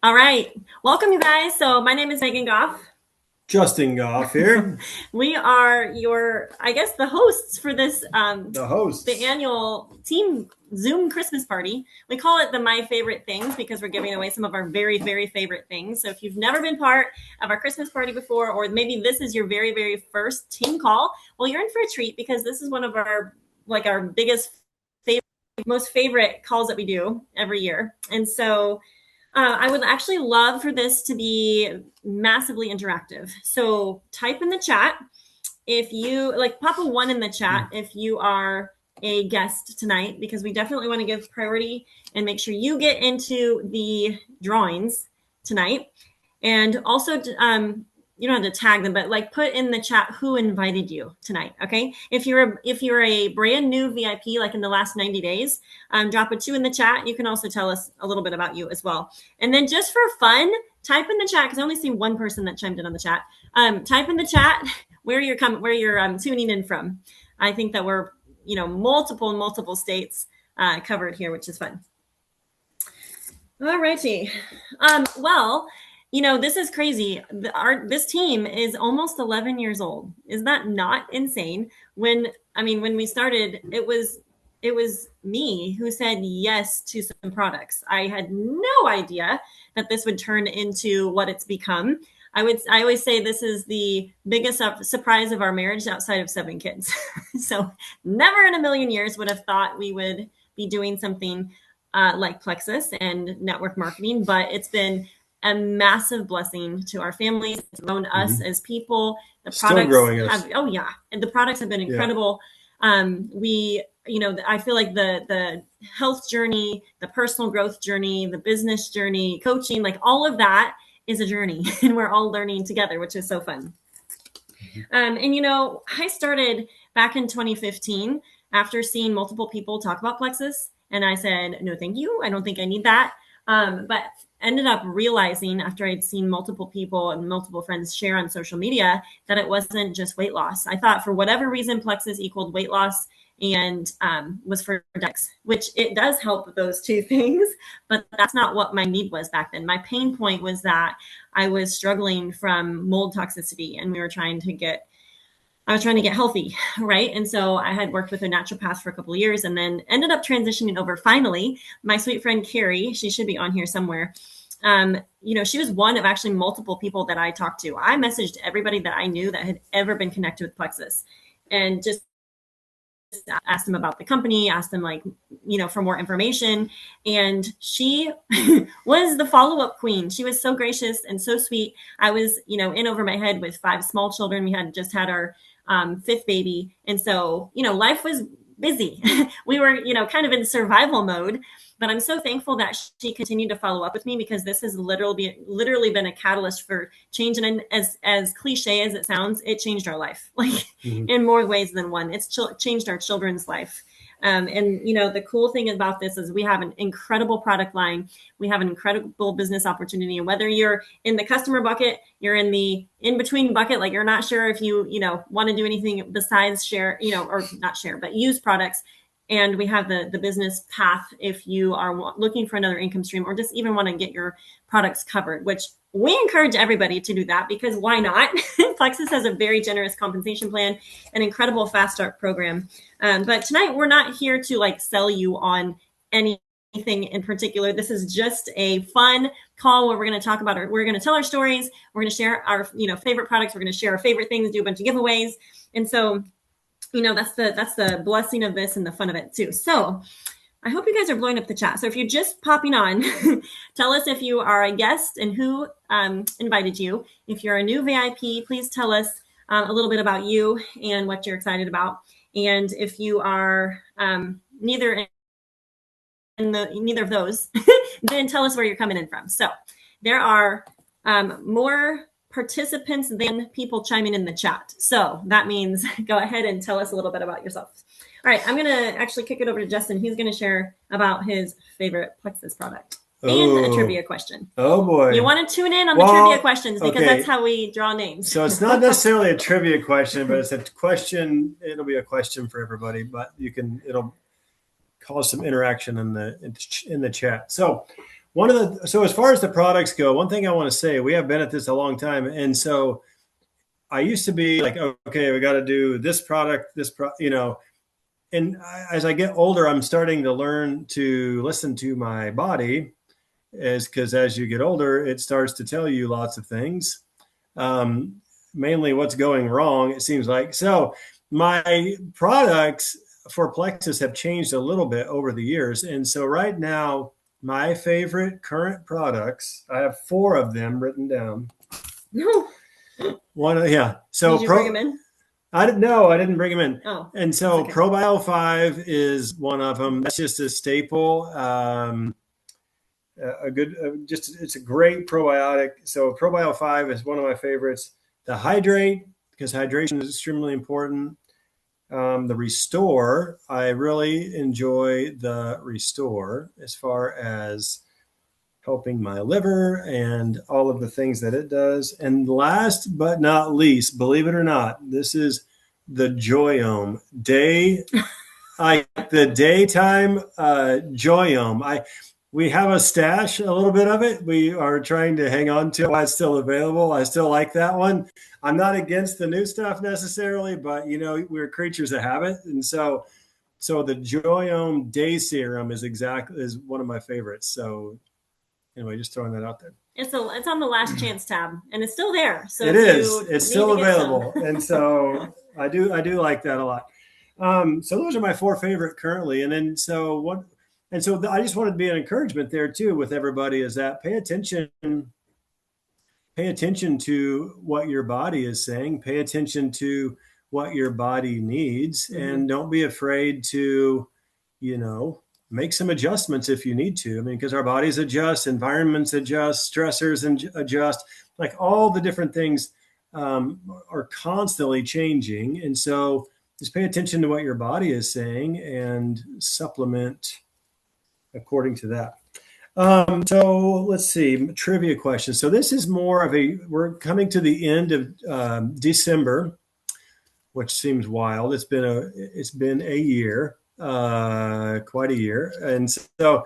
All right. Welcome, you guys. So, my name is Megan Goff. Justin Goff here, We are I guess, the hosts for this, the the hosts. annual team Zoom Christmas party. We call it the My Favorite Things because we're giving away some of our very, very favorite things. So, if you've never been part of our Christmas party before, or maybe this is your very, very first team call, well, you're in for a treat because this is one of our biggest, favorite, most favorite calls that we do every year. And so, I would actually love for this to be massively interactive. So type in the chat if you like, pop a one in the chat if you are a guest tonight, because we definitely want to give priority and make sure you get into the drawings tonight. And also, you don't have to tag them, but like put in the chat who invited you tonight. Okay, if you're a brand new VIP, like in the last 90 days, drop a two in the chat. You can also tell us a little bit about you as well. And then just for fun, type in the chat, because I only see one person that chimed in on the chat. Type in the chat where you're tuning in from. I think that we're multiple states covered here, which is fun. All righty. Well, this is crazy. This team is almost 11 years old. Is that not insane? When we started, it was me who said yes to some products. I had no idea that this would turn into what it's become. I always say this is the biggest surprise of our marriage outside of 7 kids. So never in a million years would have thought we would be doing something like Plexus and network marketing, but it's been a massive blessing to our families. It's grown us Mhm. as people. The Still products growing us. have, oh yeah, and the products have been Yeah. incredible. I feel like the health journey, the personal growth journey, the business journey, coaching, like all of that is a journey, and we're all learning together, which is so fun. I started back in 2015 after seeing multiple people talk about Plexus. And I said, no, thank you. I don't think I need that. But ended up realizing after I'd seen multiple people and multiple friends share on social media that it wasn't just weight loss. I thought for whatever reason, Plexus equaled weight loss and was for decks, which it does help with those two things. But that's not what my need was back then. My pain point was that I was struggling from mold toxicity, and I was trying to get healthy, right? And so I had worked with a naturopath for a couple of years, and then ended up transitioning over. Finally, my sweet friend Carrie, she should be on here somewhere. She was one of actually multiple people that I talked to. I messaged everybody that I knew that had ever been connected with Plexus, and just asked them about the company, asked them, like, for more information. And she was the follow-up queen. She was so gracious and so sweet. I was, in over my head with 5 small children. We had just had our fifth baby. And so, life was busy. We were, kind of in survival mode. But I'm so thankful that she continued to follow up with me, because this has literally been a catalyst for change. And as cliche as it sounds, it changed our life, like Mhm. in more ways than one. It's changed our children's life. And the cool thing about this is we have an incredible product line. We have an incredible business opportunity. And whether you're in the customer bucket, you're in the in between bucket, like you're not sure if you want to do anything besides share, or not share, but use products. And we have the business path if you are looking for another income stream, or just even want to get your products covered, which we encourage everybody to do that, because why not? Plexus has a very generous compensation plan, an incredible fast start program. But tonight we're not here to like sell you on anything in particular. This is just a fun call where we're going to talk about we're going to tell our stories. We're going to share our favorite products. We're going to share our favorite things, do a bunch of giveaways. And so, that's the blessing of this and the fun of it too. So I hope you guys are blowing up the chat. So if you're just popping on, tell us if you are a guest and who invited you. If you're a new VIP, please tell us a little bit about you and what you're excited about. And if you are neither of those, then tell us where you're coming in from. So there are more participants than people chiming in the chat. So that means go ahead and tell us a little bit about yourself. All right, I'm going to actually kick it over to Justin. He's going to share about his favorite Plexus product and a Oh, trivia question. oh You boy. want to tune in on the trivia Well, questions, because that's okay. how we draw names. So it's not necessarily a trivia question, but it's a question. It'll be a question for everybody, but it'll cause some interaction in the chat. So So as far as the products go, one thing I want to say, we have been at this a long time. And so I used to be like, okay, we got to do this product, and as I get older, I'm starting to learn to listen to my body, because as you get older, it starts to tell you lots of things, mainly what's going wrong, it seems like. So my products for Plexus have changed a little bit over the years. And so right now, my favorite current products, I have 4 of them written down. No. One, yeah. So Did you bring them in? I didn't know. I didn't bring them in. Oh, and so okay. Probio 5 is one of them. That's just a staple. It's a great probiotic. So Probio 5 is one of my favorites. The Hydrate, because hydration is extremely important. The Restore, I really enjoy the Restore as far as helping my liver and all of the things that it does. And last but not least, believe it or not, this is the Joyome the daytime Joyome. We have a stash, a little bit of it. We are trying to hang on to it while it's still available. I still like that one. I'm not against the new stuff necessarily, but we're creatures of habit, and so the Joyome Day Serum is one of my favorites. So anyway, just throwing that out there. It's on the last chance tab, and it's still there. So it's still available, and so I do like that a lot. So those are my 4 favorite currently, and then I just wanted to be an encouragement there too with everybody, is that pay attention to what your body is saying, pay attention to what your body needs, and don't be afraid to, make some adjustments if you need to. I mean, because our bodies adjust, environments adjust, stressors adjust, like all the different things are constantly changing. And so just pay attention to what your body is saying and supplement according to that. So let's see, trivia questions. So this is more of we're coming to the end of December, which seems wild. It's been a year, quite a year. And so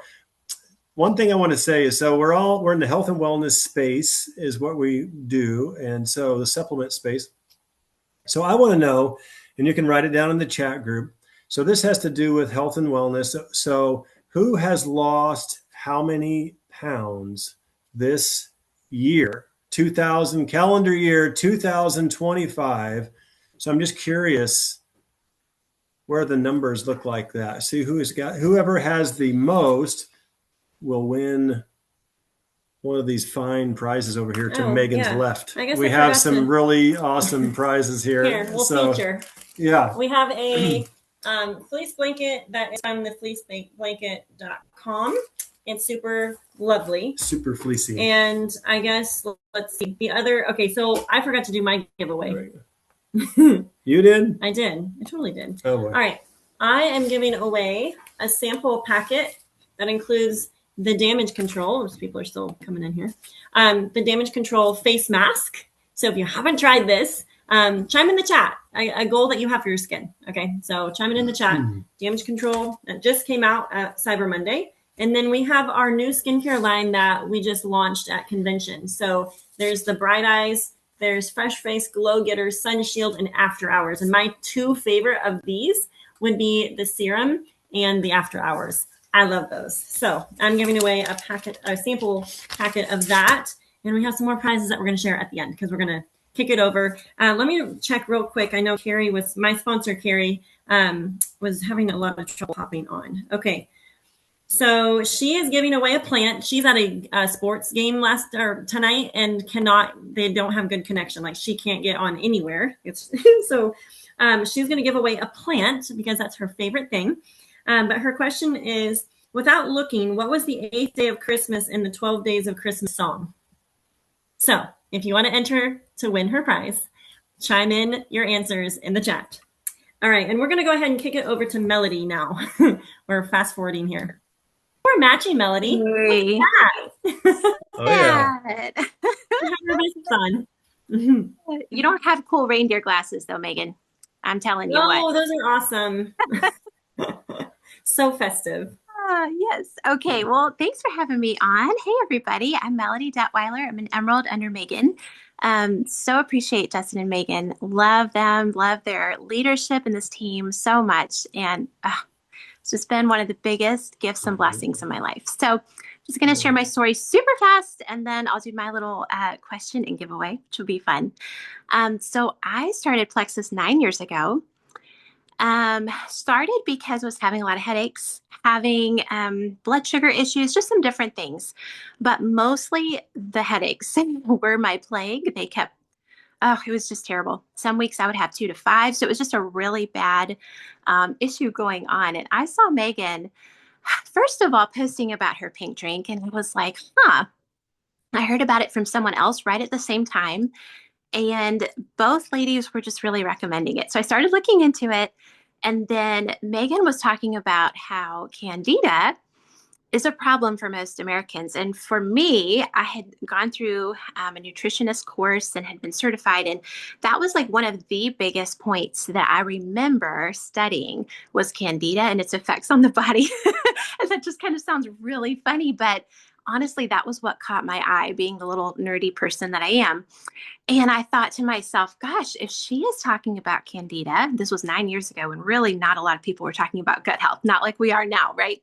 one thing I want to say is, so we're in the health and wellness space is what we do. And so the supplement space. So I want to know, and you can write it down in the chat group. So this has to do with health and wellness. So who has lost how many pounds this year, calendar year 2025? So I'm just curious where the numbers look like that. See whoever has the most will win one of these fine prizes over here to Megan's left. I guess we have some really awesome prizes here. Here, we'll feature. Yeah. We have a fleece blanket that is from the fleeceblanket.com. It's super lovely. Super fleecy. And I guess, let's see, the other, okay, so I forgot to do my giveaway. Right. You did? I did. I totally did. Oh, boy. All right. I am giving away a sample packet that includes the damage control. Those people are still coming in here. The damage control face mask. So if you haven't tried this, chime in the chat. A goal that you have for your skin. Okay. So chime it in the chat. Damage control that just came out at Cyber Monday. And then we have our new skincare line that we just launched at convention. So there's the Bright Eyes, there's Fresh Face, Glow Getters, Sun Shield, and After Hours. And my 2 favorite of these would be the serum and the After Hours. I love those. So I'm giving away a sample packet of that. And we have some more prizes that we're going to share at the end, because we're going to kick it over. Let me check real quick. I know my sponsor, Carrie, was having a lot of trouble hopping on. Okay. So she is giving away a plant. She's at a sports game tonight and they don't have good connection. Like, she can't get on anywhere. So she's going to give away a plant because that's her favorite thing. But her question is, without looking, what was the 8th day of Christmas in the 12 Days of Christmas song? So if you want to enter to win her prize, chime in your answers in the chat. All right. And we're going to go ahead and kick it over to Melody now. We're fast forwarding here. We're matching, Melody. Hey. Oh, yeah. Fun. You don't have cool reindeer glasses, though, Megan. I'm telling you what. Oh, those are awesome. So festive. Yes. Okay. Well, thanks for having me on. Hey, everybody. I'm Melody Detweiler. I'm an Emerald under Megan. So appreciate Justin and Megan. Love them. Love their leadership in this team so much. And it's just been one of the biggest gifts and blessings in my life. So just going to share my story super fast, and then I'll do my little question and giveaway, which will be fun. So I started Plexus 9 years ago. Started because I was having a lot of headaches, having blood sugar issues, just some different things. But mostly the headaches were my plague. They kept, oh, it was just terrible. Some weeks I would have 2 to 5. So it was just a really bad issue going on. And I saw Megan, first of all, posting about her pink drink. And I was like, huh, I heard about it from someone else right at the same time. And both ladies were just really recommending it. So I started looking into it. And then Megan was talking about how candida is a problem for most Americans. And for me, I had gone through a nutritionist course and had been certified. And that was like one of the biggest points that I remember studying was candida and its effects on the body. And that just kind of sounds really funny, but honestly, that was what caught my eye, being the little nerdy person that I am. And I thought to myself, gosh, if she is talking about candida, this was 9 years ago, and really not a lot of people were talking about gut health, not like we are now, right?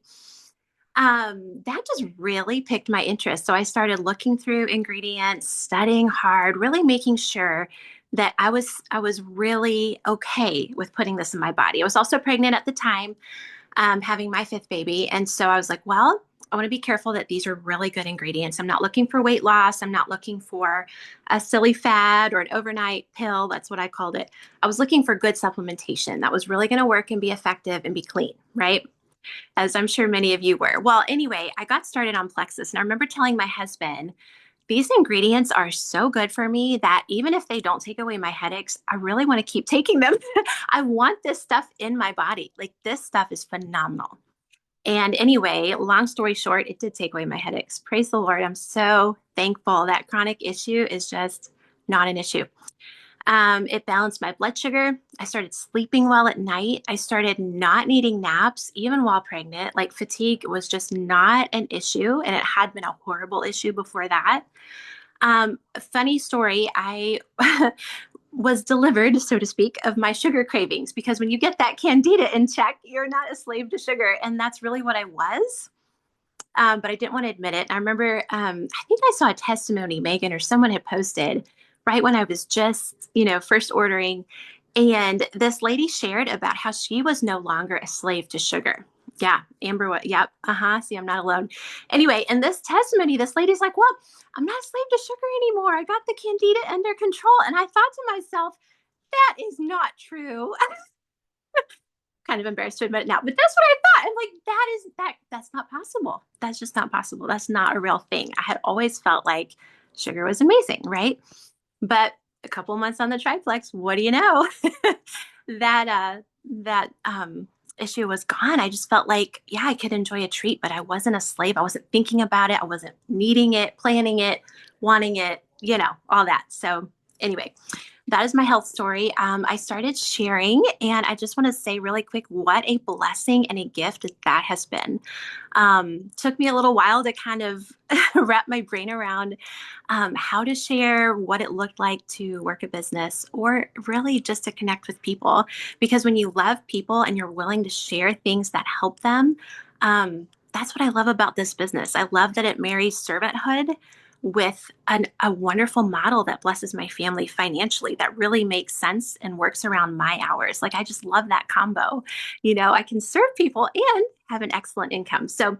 That just really piqued my interest. So I started looking through ingredients, studying hard, really making sure that I was really okay with putting this in my body. I was also pregnant at the time, having my fifth baby. And so I was like, well, I want to be careful that these are really good ingredients. I'm not looking for weight loss. I'm not looking for a silly fad or an overnight pill. That's what I called it. I was looking for good supplementation that was really going to work and be effective and be clean, right? As I'm sure many of you were. Well, anyway, I got started on Plexus, and I remember telling my husband, these ingredients are so good for me that even if they don't take away my headaches, I really want to keep taking them. I want this stuff in my body. Like, this stuff is phenomenal. And anyway, long story short, it did take away my headaches. Praise the Lord. I'm so thankful that chronic issue is just not an issue. It balanced my blood sugar. I started sleeping well at night. I started not needing naps, even while pregnant. Like, fatigue was just not an issue, and it had been a horrible issue before that. Funny story, I was delivered, so to speak, of my sugar cravings, because when you get that candida in check, you're not a slave to sugar. And that's really what I was. But I didn't want to admit it. I remember, I think I saw a testimony Megan or someone had posted right when I was just, first ordering. And this lady shared about how she was no longer a slave to sugar. Yeah, Amber, what? Yep. See, I'm not alone. Anyway, in this testimony, this lady's like, well, I'm not a slave to sugar anymore. I got the candida under control. And I thought to myself, that is not true. Kind of embarrassed to admit it now, but that's what I thought. I'm like, that's not possible. That's just not possible. That's not a real thing. I had always felt like sugar was amazing, right? But a couple months on the triplex, what do you know? that issue was gone. I just felt like, yeah, I could enjoy a treat, but I wasn't a slave. I wasn't thinking about it. I wasn't needing it, planning it, wanting it, all that. So anyway, that is my health story. I started sharing, and I just want to say really quick what a blessing and a gift that has been. Took me a little while to kind of wrap my brain around how to share, what it looked like to work a business, or really just to connect with people. Because when you love people and you're willing to share things that help them, that's what I love about this business. I love that it marries servanthood with a wonderful model that blesses my family financially, that really makes sense and works around my hours. Like, I just love that combo. I can serve people and have an excellent income. So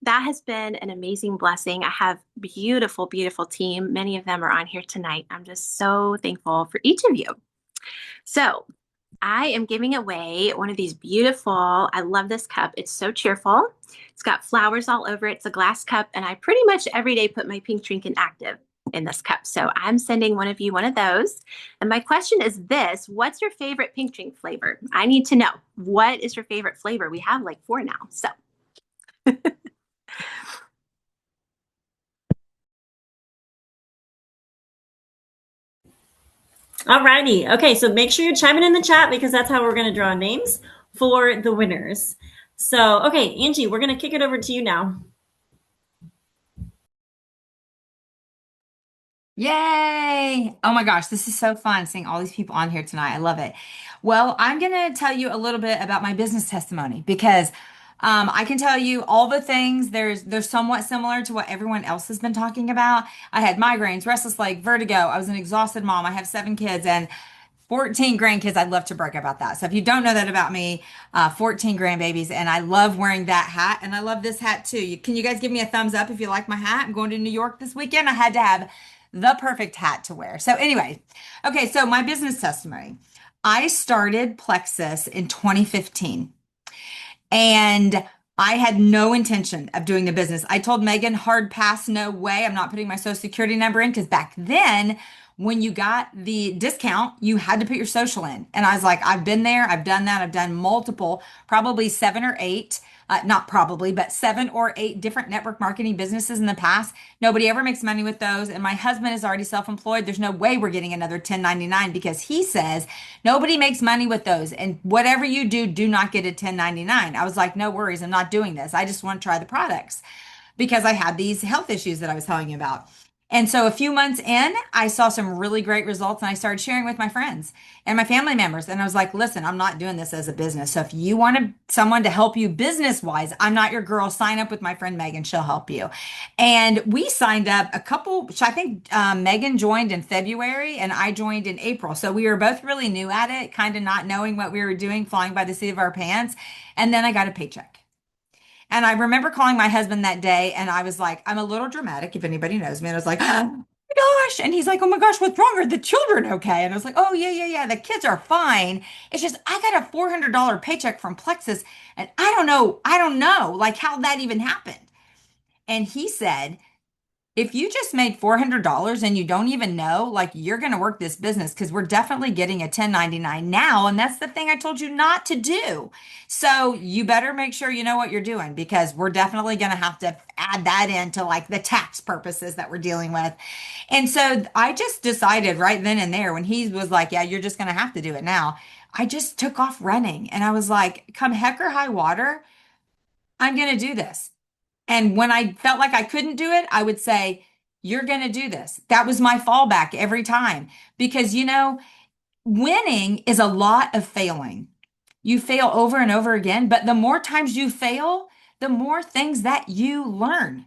that has been an amazing blessing. I have beautiful, beautiful team. Many of them are on here tonight. I'm just so thankful for each of you. So I am giving away one of these beautiful, I love this cup. It's so cheerful. It's got flowers all over it. It's a glass cup, and I pretty much every day put my pink drink in active in this cup. So I'm sending one of you one of those. And my question is this: what's your favorite pink drink flavor? I need to know. What is your favorite flavor? We have like 4 now. So All righty. Okay, so make sure you're chiming in the chat because that's how we're going to draw names for the winners. So, okay, Angie, we're going to kick it over to you now. Yay! Oh my gosh, this is so fun seeing all these people on here tonight. I love it. Well, I'm going to tell you a little bit about my business testimony because I can tell you all the things. They're somewhat similar to what everyone else has been talking about. I had migraines, restless leg, vertigo. I was an exhausted mom. I have 7 kids and 14 grandkids. I'd love to brag about that. So if you don't know that about me, 14 grandbabies, and I love wearing that hat, and I love this hat too. Can you guys give me a thumbs up if you like my hat? I'm going to New York this weekend. I had to have the perfect hat to wear. So anyway, okay, so my business testimony. I started Plexus in 2015. And I had no intention of doing the business. I told Megan, hard pass, no way. I'm not putting my social security number in because back then, when you got the discount, you had to put your social in. And I was like, I've been there, I've done that, I've done multiple, probably 7 or 8, not probably, but 7 or 8 different network marketing businesses in the past. Nobody ever makes money with those. And my husband is already self employed. There's no way we're getting another 1099 because he says nobody makes money with those. And whatever you do, do not get a 1099. I was like, no worries. I'm not doing this. I just want to try the products because I had these health issues that I was telling you about. And so a few months in, I saw some really great results and I started sharing with my friends and my family members. And I was like, listen, I'm not doing this as a business. So if you want someone to help you business wise, I'm not your girl. Sign up with my friend Megan. She'll help you. And we signed up a couple, I think Megan joined in February and I joined in April. So we were both really new at it, kind of not knowing what we were doing, flying by the seat of our pants. And then I got a paycheck. And I remember calling my husband that day and I was like, I'm a little dramatic if anybody knows me. And I was like, oh my gosh. And he's like, oh my gosh, what's wrong? Are the children okay? And I was like, oh, yeah, yeah, yeah. The kids are fine. It's just, I got a $400 paycheck from Plexus and I don't know like how that even happened. And he said, if you just made $400 and you don't even know, like you're going to work this business because we're definitely getting a 1099 now. And that's the thing I told you not to do. So you better make sure you know what you're doing because we're definitely going to have to add that into like the tax purposes that we're dealing with. And so I just decided right then and there when he was like, yeah, you're just going to have to do it now. I just took off running and I was like, come heck or high water, I'm going to do this. And when I felt like I couldn't do it, I would say, you're going to do this. That was my fallback every time because, winning is a lot of failing. You fail over and over again, but the more times you fail, the more things that you learn,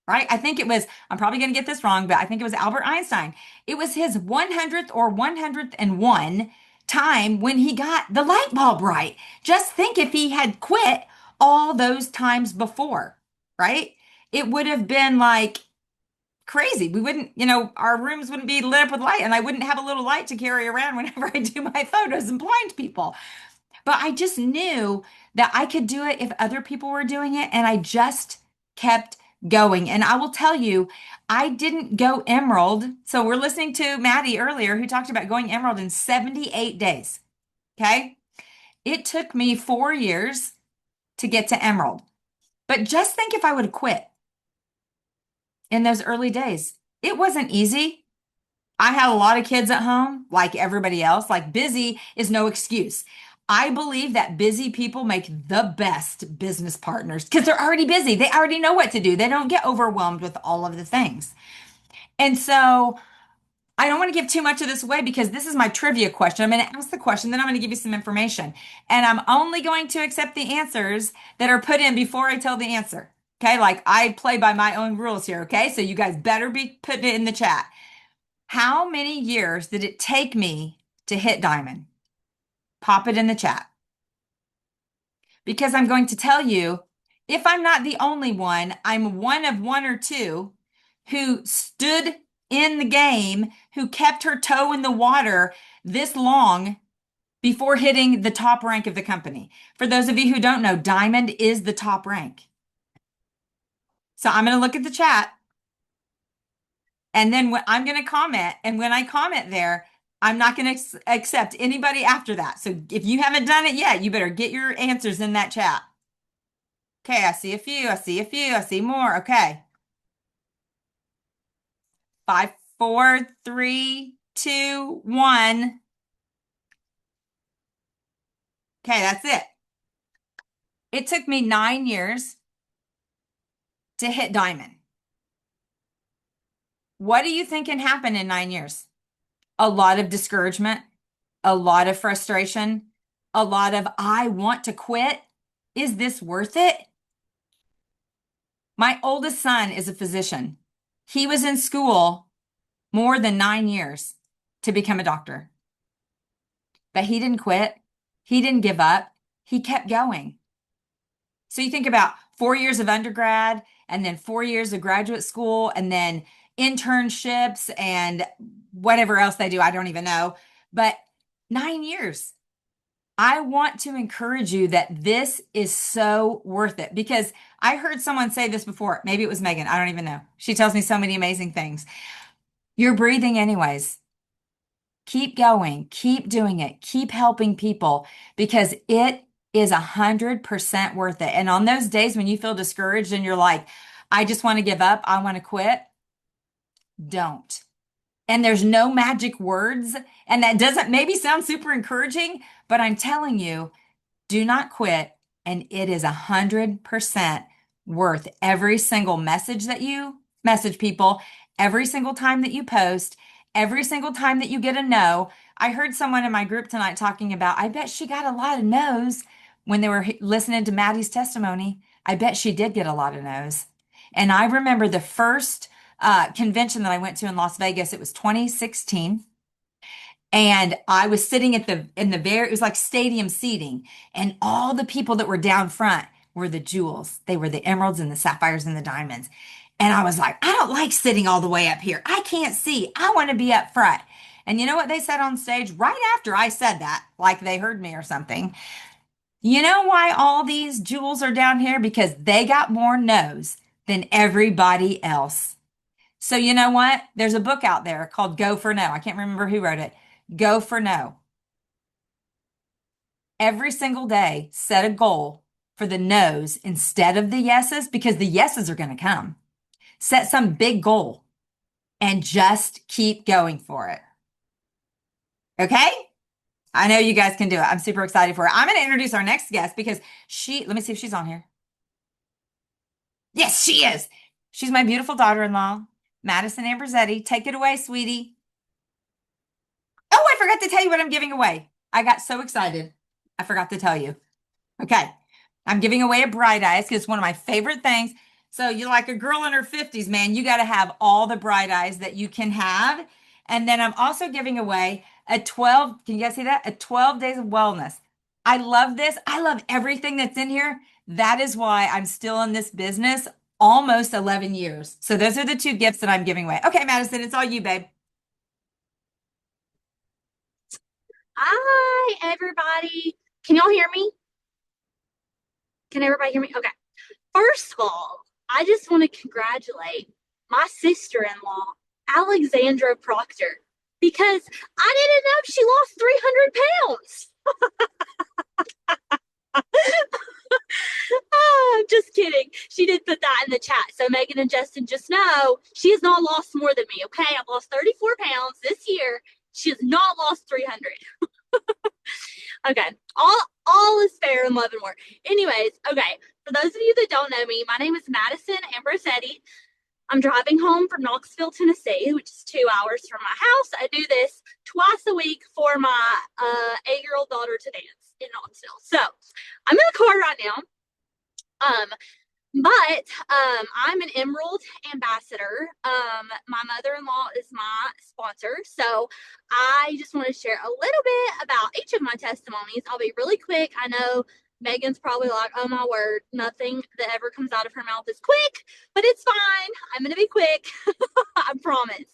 right? I think it was, I'm probably going to get this wrong, but I think it was Albert Einstein. It was his 100th or 101 time when he got the light bulb right. Just think if he had quit all those times before, right? It would have been like crazy. We wouldn't, our rooms wouldn't be lit up with light and I wouldn't have a little light to carry around whenever I do my photos and blind people. But I just knew that I could do it if other people were doing it. And I just kept going. And I will tell you, I didn't go emerald. So we're listening to Maddie earlier who talked about going emerald in 78 days. Okay. It took me 4 years to get to emerald. But just think if I would have quit in those early days. It wasn't easy. I had a lot of kids at home, like everybody else. Like busy is no excuse. I believe that busy people make the best business partners because they're already busy. They already know what to do. They don't get overwhelmed with all of the things. And so I don't want to give too much of this away because this is my trivia question. I'm going to ask the question, then I'm going to give you some information. And I'm only going to accept the answers that are put in before I tell the answer. Okay. Like I play by my own rules here. Okay. So you guys better be putting it in the chat. How many years did it take me to hit diamond? Pop it in the chat. Because I'm going to tell you, if I'm not the only one, I'm one of one or two who stood in the game, who kept her toe in the water this long before hitting the top rank of the company. For those of you who don't know, diamond is the top rank. So I'm going to look at the chat and then I'm going to comment. And when I comment there, I'm not going to accept anybody after that. So if you haven't done it yet, you better get your answers in that chat. Okay, I see a few. I see a few. I see more. Okay. 5, 4, 3, 2, 1. Okay, that's it. It took me 9 years to hit diamond. What do you think can happen in 9 years? A lot of discouragement, a lot of frustration, a lot of, I want to quit. Is this worth it? My oldest son is a physician. He was in school more than 9 years to become a doctor. But he didn't quit. He didn't give up. He kept going. So you think about 4 years of undergrad and then 4 years of graduate school and then internships and whatever else they do. I don't even know. But 9 years. I want to encourage you that this is so worth it because I heard someone say this before. Maybe it was Megan. I don't even know. She tells me so many amazing things. You're breathing anyways. Keep going. Keep doing it. Keep helping people because it is 100% worth it. And on those days when you feel discouraged and you're like, I just want to give up, I want to quit, don't. And there's no magic words. And that doesn't maybe sound super encouraging, but I'm telling you, do not quit. And it is 100% worth every single message that you message people, every single time that you post, every single time that you get a no. I heard someone in my group tonight talking about, I bet she got a lot of no's when they were listening to Maddie's testimony. I bet she did get a lot of no's. And I remember the first convention that I went to in Las Vegas. It was 2016. And I was sitting at it was like stadium seating. And all the people that were down front were the jewels. They were the emeralds and the sapphires and the diamonds. And I was like, I don't like sitting all the way up here. I can't see. I want to be up front. And you know what they said on stage right after I said that, like they heard me or something? You know why all these jewels are down here? Because they got more no's than everybody else. So you know what? There's a book out there called Go for No. I can't remember who wrote it. Go for No. Every single day, set a goal for the no's instead of the yeses because the yeses are going to come. Set some big goal and just keep going for it. Okay? I know you guys can do it. I'm super excited for it. I'm going to introduce our next guest because let me see if she's on here. Yes, she is. She's my beautiful daughter-in-law, Madison Ambrosetti. Take it away, sweetie. Oh, I forgot to tell you what I'm giving away. I got so excited. I forgot to tell you. Okay. I'm giving away a Bright Eyes because it's one of my favorite things. So you're like a girl in her 50s, man. You got to have all the Bright Eyes that you can have. And then I'm also giving away a 12, can you guys see that? A 12 days of wellness. I love this. I love everything that's in here. That is why I'm still in this business almost 11 years. So those are the two gifts that I'm giving away. Okay, Madison, it's all you, babe. Hi, everybody. Can y'all hear me? Can everybody hear me? Okay. First of all, I just want to congratulate my sister-in-law, Alexandra Proctor, because I didn't know she lost 300 pounds. Oh, just kidding. She did put that in the chat. So Megan and Justin, just know she has not lost more than me. Okay. I've lost 34 pounds this year. She has not lost 300. Okay. All is fair in love and war. Anyways, okay. For those of you that don't know me, my name is Madison Ambrosetti. I'm driving home from Knoxville, Tennessee, which is 2 hours from my house. I do this twice a week for my 8-year-old daughter to dance in Knoxville. So I'm in the car right now. But I'm an Emerald ambassador. My mother-in-law is my sponsor. So I just want to share a little bit about each of my testimonies. I'll be really quick. I know Megan's probably like, oh my word, nothing that ever comes out of her mouth is quick, but it's fine. I'm going to be quick. I promise.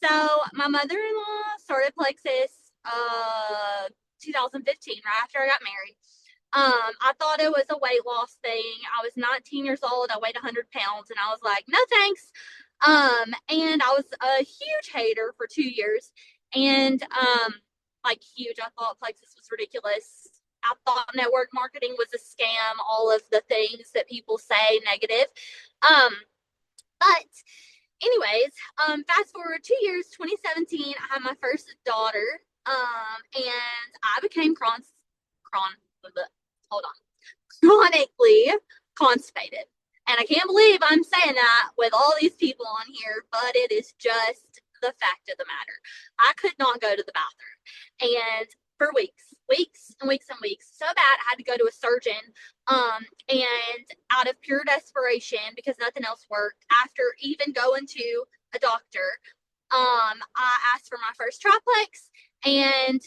So my mother-in-law started Plexus 2015, right after I got married. I thought it was a weight loss thing. I was 19 years old. I weighed 100 pounds and I was like, no, thanks. And I was a huge hater for 2 years and, like huge. I thought Plexus was ridiculous. I thought network marketing was a scam, all of the things that people say negative. But anyways, fast forward 2 years, 2017, I had my first daughter. And I became hold on. chronically constipated. And I can't believe I'm saying that with all these people on here, but it is just the fact of the matter. I could not go to the bathroom. And for weeks and weeks and weeks, so bad I had to go to a surgeon. And out of pure desperation, because nothing else worked, after even going to a doctor, I asked for my first triplex, and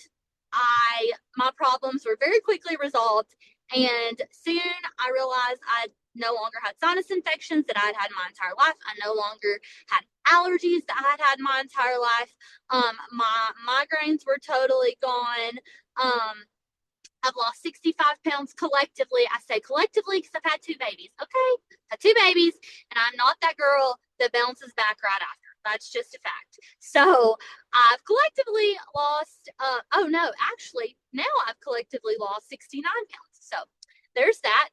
my problems were very quickly resolved. And soon I realized I no longer had sinus infections that I'd had my entire life. I no longer had allergies that I had had my entire life. My migraines were totally gone. I've lost 65 pounds collectively. I say collectively because I've had two babies. Okay, had two babies, and I'm not that girl that bounces back right after. That's just a fact. So I've collectively lost, oh no, actually, now I've collectively lost 69 pounds. So there's that.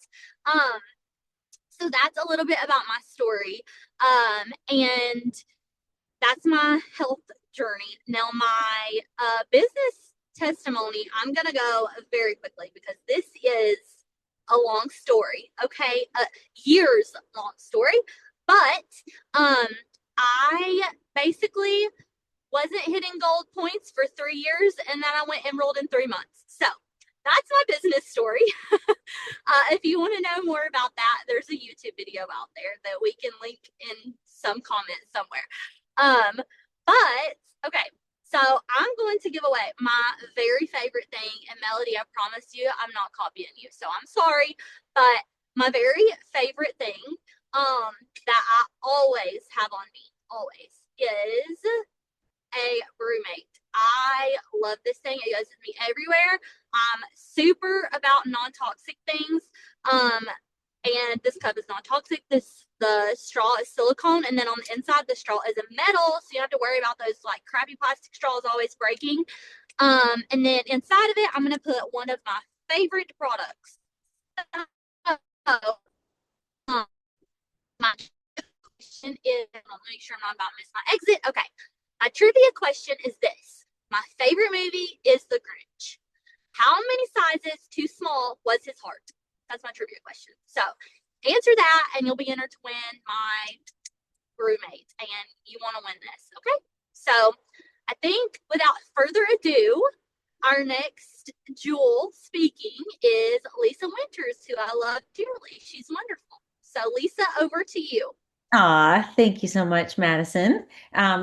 So that's a little bit about my story. And that's my health journey. Now, my business testimony, I'm going to go very quickly because this is a long story, okay? Years long story. But I basically wasn't hitting gold points for 3 years, and then I went enrolled in 3 months. So that's my business story. If you want to know more about that, there's a YouTube video out there that we can link in some comment somewhere. But okay, so I'm going to give away my very favorite thing. And Melody, I promise you, I'm not copying you, so I'm sorry. But my very favorite thing that I always have on me, always, is a roommate. I love this thing. It goes with me everywhere. I'm super about non-toxic things. And this cup is non-toxic. The straw is silicone, and then on the inside the straw is a metal, so you don't have to worry about those like crappy plastic straws always breaking. And then inside of it, I'm gonna put one of my favorite products. My question is, I'll make sure I'm not about to miss my exit. Okay. My trivia question is this. My favorite movie is The Grinch. How many sizes too small was his heart? That's my trivia question. So answer that and you'll be entered to win my roommate. And you want to win this, okay? So I think without further ado, our next jewel speaking is Lisa Winters, who I love dearly. She's wonderful. So Lisa, over to you. Thank you so much, Madison.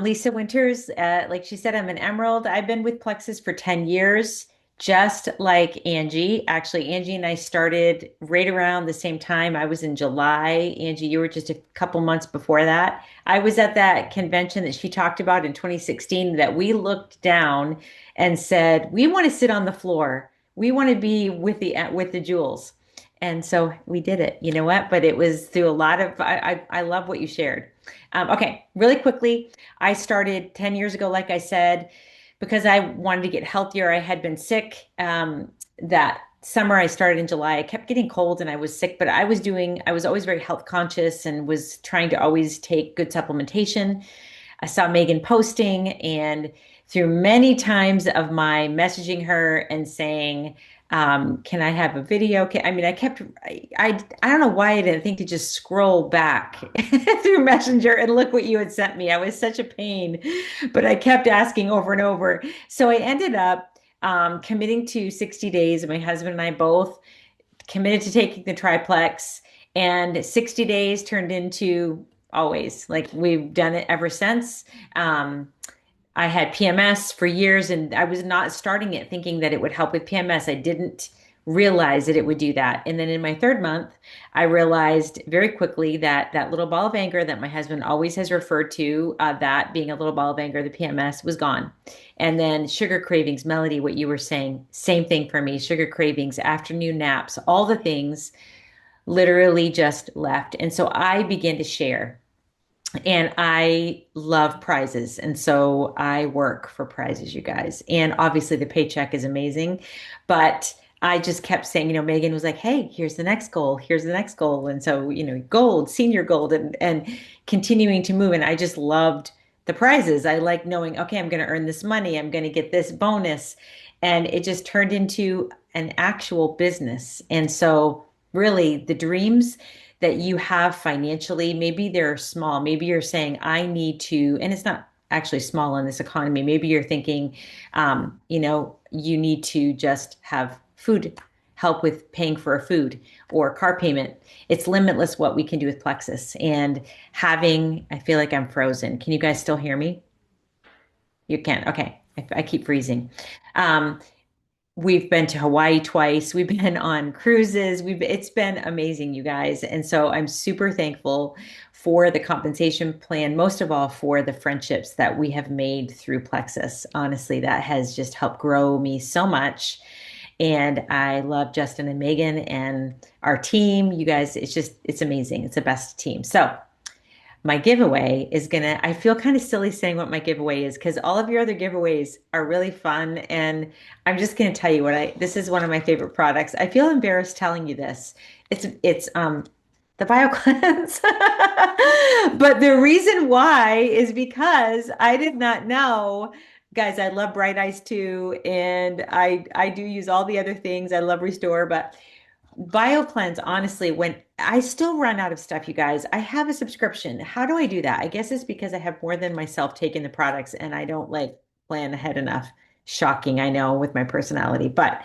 Lisa Winters, like she said, I'm an Emerald. I've been with Plexus for 10 years, just like Angie. Actually, Angie and I started right around the same time. I was in July. Angie, you were just a couple months before that. I was at that convention that she talked about in 2016 that we looked down and said, we want to sit on the floor. We want to be with the jewels. And so we did it. You know what? But it was through a lot of, I love what you shared. Okay, really quickly, I started 10 years ago, like I said, because I wanted to get healthier. I had been sick. That summer, I started in July. I kept getting cold and I was sick, but I was always very health conscious and was trying to always take good supplementation. I saw Megan posting, and through many times of my messaging her and saying, can I have a video? I don't know why I didn't think to just scroll back through Messenger and look what you had sent me. I was such a pain, but I kept asking over and over. So I ended up committing to 60 days. My husband and I both committed to taking the triplex, and 60 days turned into always. Like we've done it ever since. I had PMS for years, and I was not starting it thinking that it would help with PMS. I didn't realize that it would do that. And then in my third month, I realized very quickly that that little ball of anger that my husband always has referred to, that being a little ball of anger, the PMS, was gone. And then sugar cravings, Melody, what you were saying, same thing for me. Sugar cravings, afternoon naps, all the things literally just left. And so I began to share. And I love prizes. And so I work for prizes, you guys. And obviously the paycheck is amazing. But I just kept saying, Megan was like, hey, here's the next goal. Here's the next goal. And so, gold, senior gold, and continuing to move. And I just loved the prizes. I like knowing, okay, I'm going to earn this money. I'm going to get this bonus. And it just turned into an actual business. And so really the dreams that you have financially, maybe they're small. Maybe you're saying, I need to, and it's not actually small in this economy. Maybe you're thinking, you need to just have food help with paying for a food or car payment. It's limitless what we can do with Plexus. And I feel like I'm frozen. Can you guys still hear me? You can. Okay. I keep freezing. Um, We've been to Hawaii twice. We've been on cruises. It's been amazing, you guys. And so I'm super thankful for the compensation plan, most of all for the friendships that we have made through Plexus. Honestly, that has just helped grow me so much. And I love Justin and Megan and our team. You guys, it's amazing. It's the best team. So my giveaway is I feel kind of silly saying what my giveaway is because all of your other giveaways are really fun. And I'm just gonna tell you this is one of my favorite products. I feel embarrassed telling you this. It's the BioCleanse. But the reason why is because I did not know. Guys, I love Bright Eyes too, and I do use all the other things. I love Restore, but BioCleanse, honestly, when I still run out of stuff, you guys, I have a subscription. How do I do that? I guess it's because I have more than myself taking the products and I don't like plan ahead enough. Shocking, I know, with my personality. But,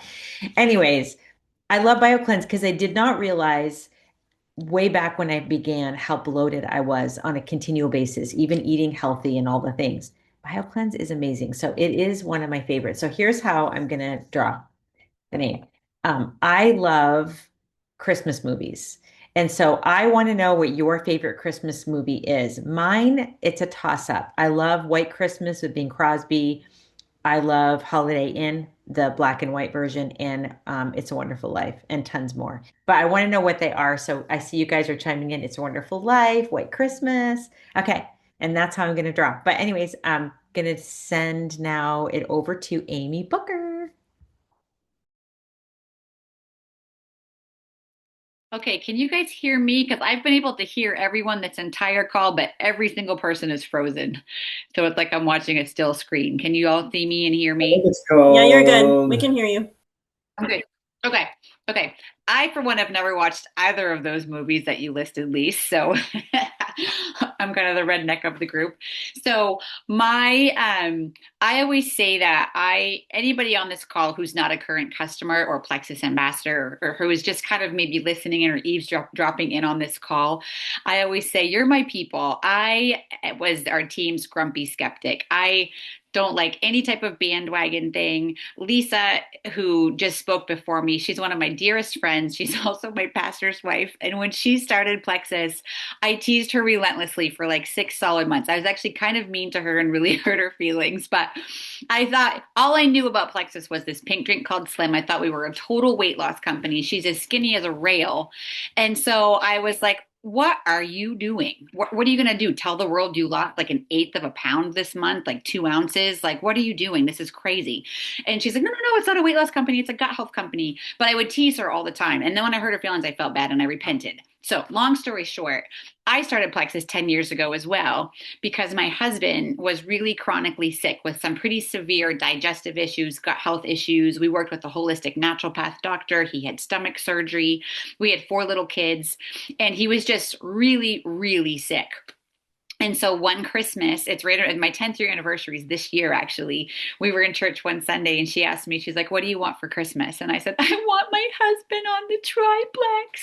anyways, I love BioCleanse because I did not realize way back when I began how bloated I was on a continual basis, even eating healthy and all the things. BioCleanse is amazing. So, it is one of my favorites. So, here's how I'm going to draw the name. I love Christmas movies. And so I want to know what your favorite Christmas movie is. Mine, it's a toss up. I love White Christmas with Bing Crosby. I love Holiday Inn, the black and white version, and It's a Wonderful Life, and tons more. But I want to know what they are. So I see you guys are chiming in. It's a Wonderful Life, White Christmas. Okay. And that's how I'm going to draw. But, anyways, I'm going to send now it over to Amy Booker. Okay, can you guys hear me? Because I've been able to hear everyone this entire call, but every single person is frozen. So it's like I'm watching a still screen. Can you all see me and hear I me? think it's called. Yeah, you're good. We can hear you. Okay. Okay. Okay. I, for one, have never watched either of those movies that you listed, Lise. So I'm kind of the redneck of the group. So I always say that anybody on this call who's not a current customer or Plexus ambassador or who is just kind of maybe listening in or dropping in on this call, I always say, you're my people. I was our team's grumpy skeptic. I don't like any type of bandwagon thing. Lisa, who just spoke before me, she's one of my dearest friends. She's also my pastor's wife. And when she started Plexus, I teased her relentlessly for like 6 solid months. I was actually kind of mean to her and really hurt her feelings. But I thought all I knew about Plexus was this pink drink called Slim. I thought we were a total weight loss company. She's as skinny as a rail. And so I was like, what are you doing? What are you going to do? Tell the world you lost like 1/8 of a pound this month, like 2 ounces? Like, what are you doing? This is crazy. And she's like, no, no, no, it's not a weight loss company. It's a gut health company. But I would tease her all the time. And then when I hurt her feelings, I felt bad and I repented. So long story short, I started Plexus 10 years ago as well because my husband was really chronically sick with some pretty severe digestive issues, gut health issues. We worked with a holistic naturopath doctor. He had stomach surgery. We had 4 little kids, and he was just really, really sick. And so one Christmas, it's right at my 10th year anniversary is this year, actually. We were in church one Sunday and she asked me, she's like, what do you want for Christmas? And I said, I want my husband on the triplex.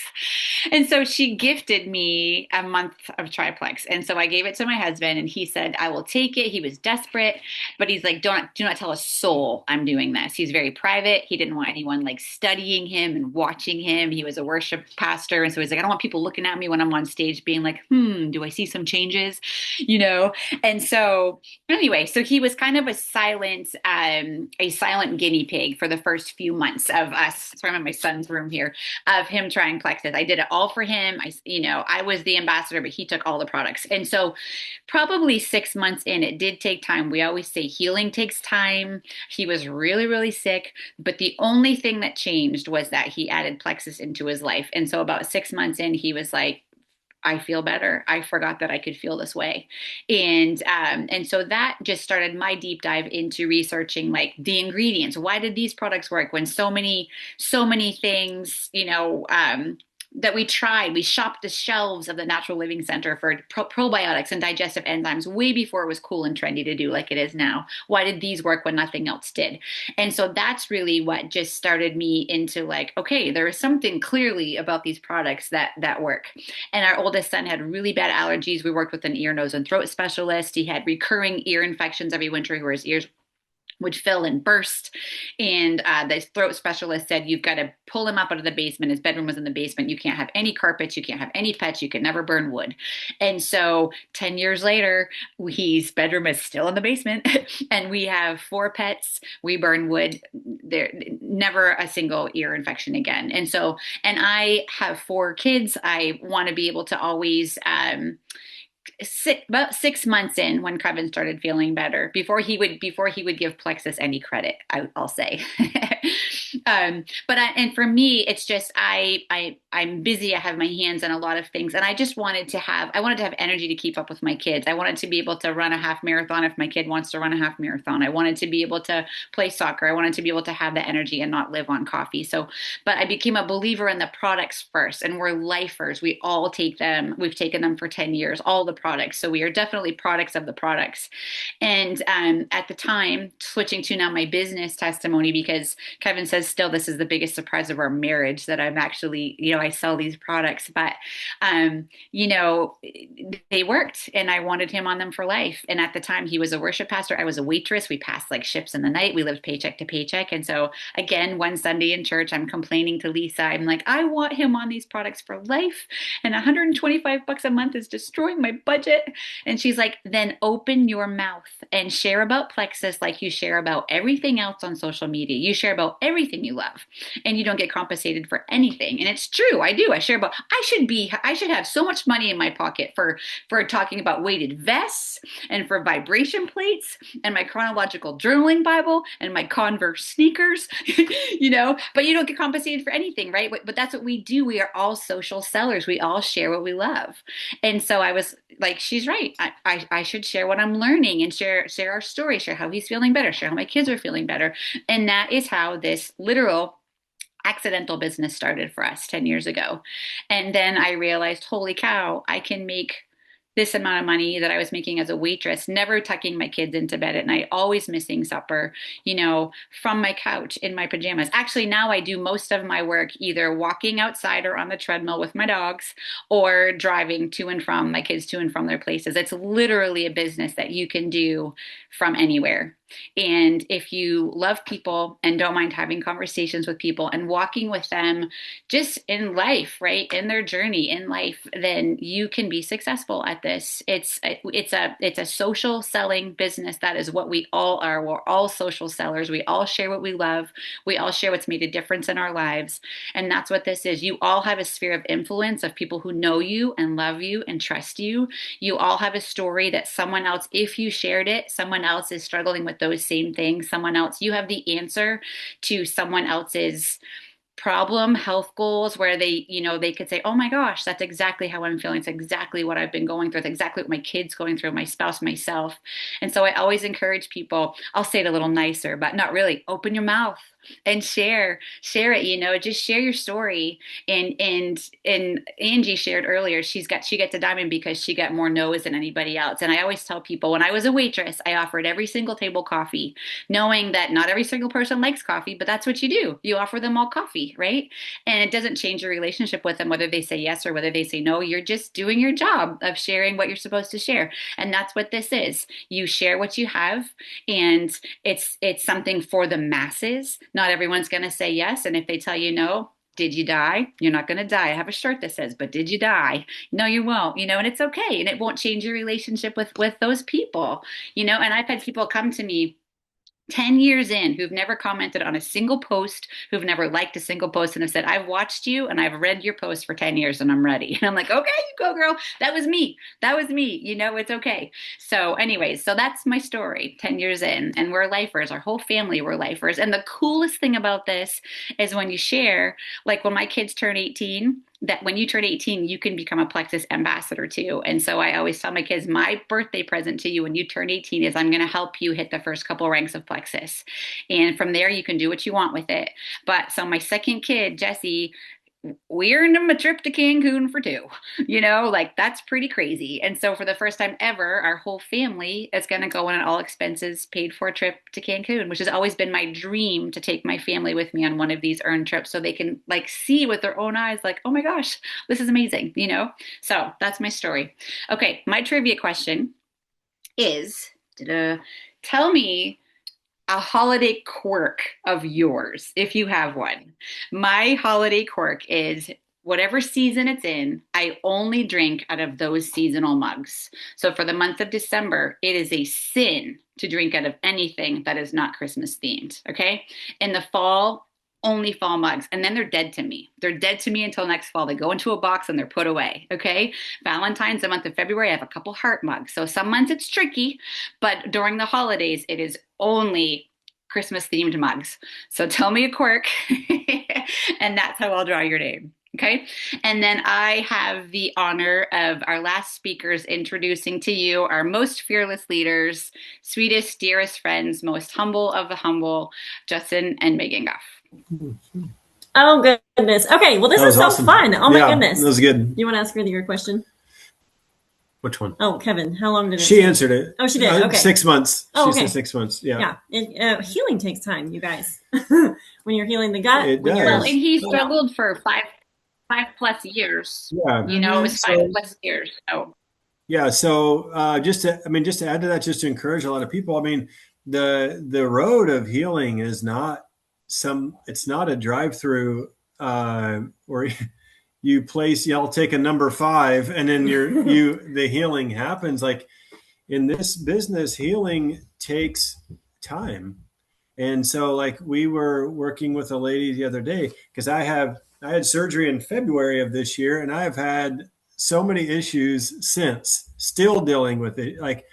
And so she gifted me a month of triplex. And so I gave it to my husband and he said, I will take it. He was desperate, but he's like, do not tell a soul I'm doing this. He's very private. He didn't want anyone like studying him and watching him. He was a worship pastor. And so he's like, I don't want people looking at me when I'm on stage being like, do I see some changes? You know? And so anyway, so he was kind of a silent guinea pig for the first few months of us. So I'm in my son's room here of him trying Plexus. I did it all for him. I was the ambassador, but he took all the products. And so probably 6 months in, it did take time. We always say healing takes time. He was really, really sick, but the only thing that changed was that he added Plexus into his life. And so about 6 months in, he was like, I feel better. I forgot that I could feel this way. And so that just started my deep dive into researching like the ingredients. Why did these products work when so many things, that we tried. We shopped the shelves of the Natural Living Center for probiotics and digestive enzymes way before it was cool and trendy to do like it is now. Why did these work when nothing else did? And so that's really what just started me into like, okay, there is something clearly about these products that work. And our oldest son had really bad allergies. We worked with an ear, nose, and throat specialist. He had recurring ear infections every winter where his ears would fill and burst. And the throat specialist said, you've got to pull him up out of the basement. His bedroom was in the basement. You can't have any carpets. You can't have any pets. You can never burn wood. And so 10 years later, his bedroom is still in the basement and we have 4 pets. We burn wood. There never a single ear infection again. And so, and I have 4 kids. I want to be able to always, about 6 months in when Kevin started feeling better before he would give Plexus any credit, I'll say. And for me, it's just I'm busy. I have my hands in a lot of things, and I just wanted to have energy to keep up with my kids. I wanted to be able to run a half marathon if my kid wants to run a half marathon. I wanted to be able to play soccer. I wanted to be able to have the energy and not live on coffee. So, but I became a believer in the products first, and we're lifers. We all take them. We've taken them for 10 years, all the products. So we are definitely products of the products. And at the time, switching to now my business testimony, because Kevin says still this is the biggest surprise of our marriage that I'm actually, I sell these products, but they worked and I wanted him on them for life. And at the time he was a worship pastor. I was a waitress. We passed like ships in the night. We lived paycheck to paycheck. And so again, one Sunday in church, I'm complaining to Lisa. I'm like, I want him on these products for life. And $125 a month is destroying my budget. And she's like, then open your mouth and share about Plexus like you share about everything else on social media. You share about everything you love and you don't get compensated for anything. And it's true. I do. I share about, I should have so much money in my pocket for talking about weighted vests and for vibration plates and my chronological journaling Bible and my Converse sneakers, but you don't get compensated for anything, right? But that's what we do. We are all social sellers. We all share what we love. And so I was like, she's right. I should share what I'm learning and share our story, share how he's feeling better, share how my kids are feeling better. And that is how this literal accidental business started for us 10 years ago. And then I realized, holy cow, I can make this amount of money that I was making as a waitress, never tucking my kids into bed at night, always missing supper, from my couch in my pajamas. Actually, now I do most of my work either walking outside or on the treadmill with my dogs or driving to and from my kids to and from their places. It's literally a business that you can do from anywhere. And if you love people and don't mind having conversations with people and walking with them just in life, right, in their journey in life, then you can be successful at this. It's a social selling business. That is what we all are. We're all social sellers. We all share what we love. We all share what's made a difference in our lives. And that's what this is. You all have a sphere of influence of people who know you and love you and trust you. You all have a story that someone else, if you shared it, someone else is struggling with those same things. Someone else, you have the answer to someone else's problem, health goals, where they could say, oh my gosh, that's exactly how I'm feeling. It's exactly what I've been going through. It's exactly what my kids going through, my spouse, myself. And so I always encourage people, I'll say it a little nicer, but not really, open your mouth and share it, just share your story. And Angie shared earlier, she gets a diamond because she got more no's than anybody else. And I always tell people, when I was a waitress, I offered every single table coffee, knowing that not every single person likes coffee, but that's what you do. You offer them all coffee, right? And it doesn't change your relationship with them, whether they say yes or whether they say no. You're just doing your job of sharing what you're supposed to share. And that's what this is. You share what you have, and it's something for the masses. Not everyone's going to say yes. And if they tell you no, did you die? You're not going to die. I have a shirt that says, but did you die? No, you won't, and it's okay. And it won't change your relationship with those people, and I've had people come to me 10 years in who've never commented on a single post, who've never liked a single post, and have said, I've watched you and I've read your post for 10 years and I'm ready. And I'm like, okay, you go, girl. That was me. It's okay. So anyways, so that's my story 10 years in, and we're lifers. Our whole family, we're lifers. And the coolest thing about this is when you share, like when my kids turn 18, that when you turn 18, you can become a Plexus ambassador too. And so I always tell my kids, my birthday present to you when you turn 18 is I'm going to help you hit the first couple ranks of Plexus. And from there, you can do what you want with it. But so my second kid, Jesse, we earned him a trip to Cancun for two, like that's pretty crazy. And so for the first time ever, our whole family is going to go on an all expenses paid for trip to Cancun, which has always been my dream, to take my family with me on one of these earned trips so they can like see with their own eyes, like, oh my gosh, this is amazing, So that's my story. Okay, my trivia question is, tell me a holiday quirk of yours, if you have one. My holiday quirk is whatever season it's in, I only drink out of those seasonal mugs. So for the month of December, it is a sin to drink out of anything that is not Christmas themed. Okay. In the fall, only fall mugs. And then they're dead to me. They're dead to me until next fall. They go into a box and they're put away. Okay. Valentine's, the month of February, I have a couple heart mugs. So some months it's tricky, but during the holidays, it is only Christmas themed mugs. So tell me a quirk and that's how I'll draw your name. Okay. And then I have the honor of our last speakers introducing to you our most fearless leaders, sweetest, dearest friends, most humble of the humble, Justin and Megan Goff. Oh, goodness. Okay. Well, this is so awesome. fun. Oh, my goodness. That was good. You want to ask her your question? Which one? Oh, Kevin, how long did it She take? answered it. Oh, she did. Okay. 6 months. Oh, She okay. said 6 months. Yeah. Yeah. Healing takes time, you guys. When you're healing the gut. It does. Well, and he struggled for five plus years. Yeah. It was 5+ years. So yeah. So just to add to that, just to encourage a lot of people. I mean, the road of healing is not it's not a drive-through where you'll take a number 5 and then the healing happens. Like in this business, healing takes time. And so like we were working with a lady the other day, because I had surgery in February of this year, and I have had so many issues since, still dealing with it. Like,